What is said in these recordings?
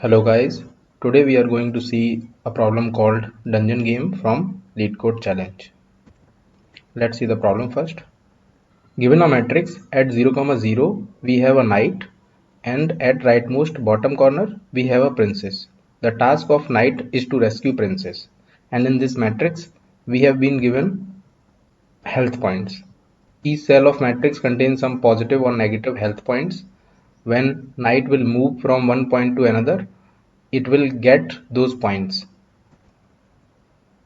Hello guys, today we are going to see a problem called Dungeon Game from LeetCode Challenge. Let's see the problem first. Given a matrix at 0, 0, we have a knight, and at rightmost bottom corner we have a princess. The task of knight is to rescue princess, and in this matrix we have been given health points. Each cell of matrix contains some positive or negative health points. When knight will move from one point to another, it will get those points.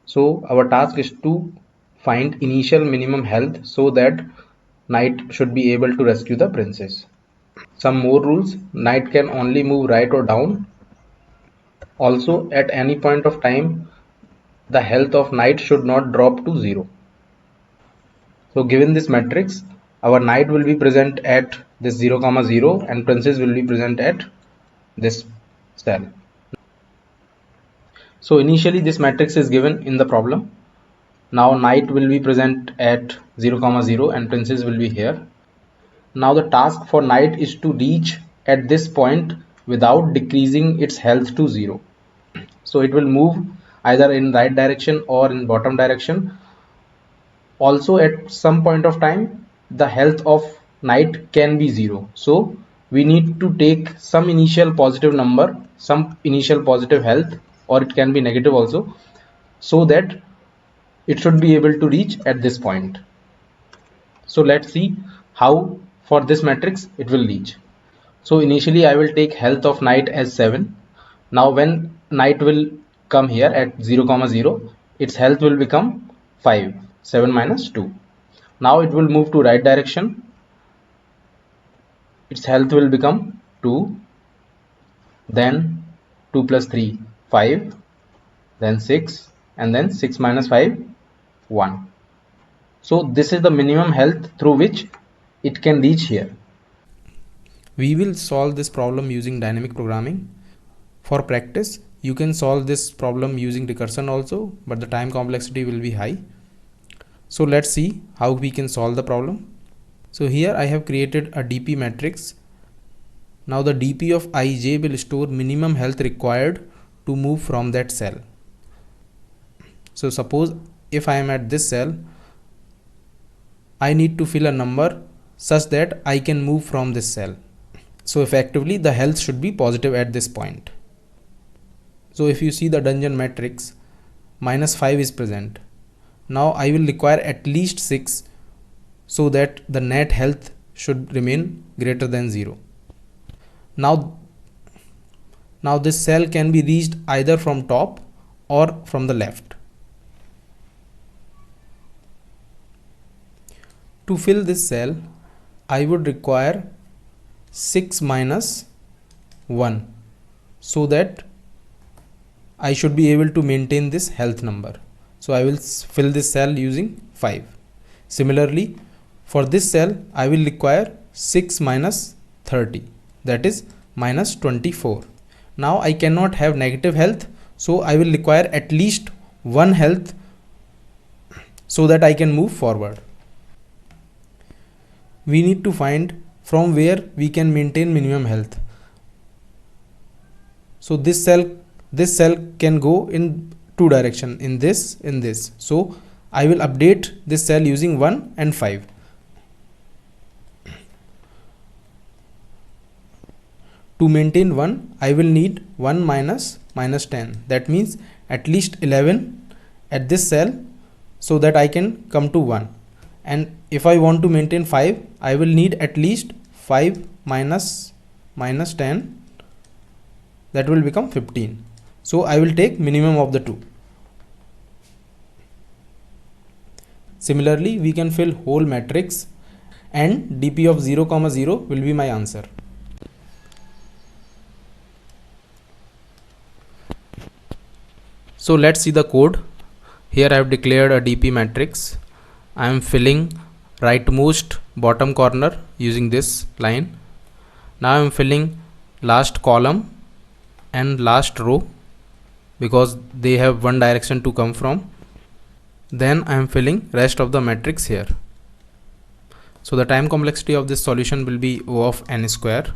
So our task is to find initial minimum health so that knight should be able to rescue the princess. Some more rules: knight can only move right or down. Also, at any point of time, the health of knight should not drop to 0. So given this matrix, our knight will be present at this 0, 0 and princess will be present at this cell. So initially this matrix is given in the problem. Now knight will be present at 0, 0 and princess will be here. Now the task for knight is to reach at this point without decreasing its health to 0. So it will move either in right direction or in bottom direction. Also at some point of time the health of knight can be 0. So we need to take some initial positive number, some initial positive health, or it can be negative also, so that it should be able to reach at this point. So let's see how for this matrix it will reach. So initially I will take health of knight as 7. Now when knight will come here at 0, 0, its health will become 5. 7 minus 2. Now it will move to right direction. Its health will become 2. Then 2 plus 3, 5. Then 6. And then 6 minus 5, 1. So this is the minimum health through which it can reach here. We will solve this problem using dynamic programming. For practice, you can solve this problem using recursion also, but the time complexity will be high. So let's see how we can solve the problem. So here I have created a DP matrix. Now the DP of ij will store minimum health required to move from that cell. So suppose if I am at this cell, I need to fill a number such that I can move from this cell. So effectively the health should be positive at this point. So if you see the dungeon matrix, -5 is present. Now I will require at least 6 so that the net health should remain greater than 0. Now this cell can be reached either from top or from the left. To fill this cell, I would require 6 minus 1 so that I should be able to maintain this health number. So I will fill this cell using 5. Similarly, for this cell I will require 6 minus 30, that is minus 24. Now I cannot have negative health, so I will require at least 1 health so that I can move forward. We need to find from where we can maintain minimum health. So this cell can go in two directions, in this. So I will update this cell using 1 and 5. To maintain 1, I will need 1 minus -10. That means at least 11 at this cell so that I can come to 1. And if I want to maintain 5, I will need at least 5 minus -10. That will become 15. So I will take minimum of the two. Similarly, we can fill whole matrix and DP of 0, 0 will be my answer. So let's see the code. Here I have declared a DP matrix. I am filling rightmost bottom corner using this line. Now I am filling last column and last row because they have one direction to come from. Then I am filling rest of the matrix here. So the time complexity of this solution will be O of n square.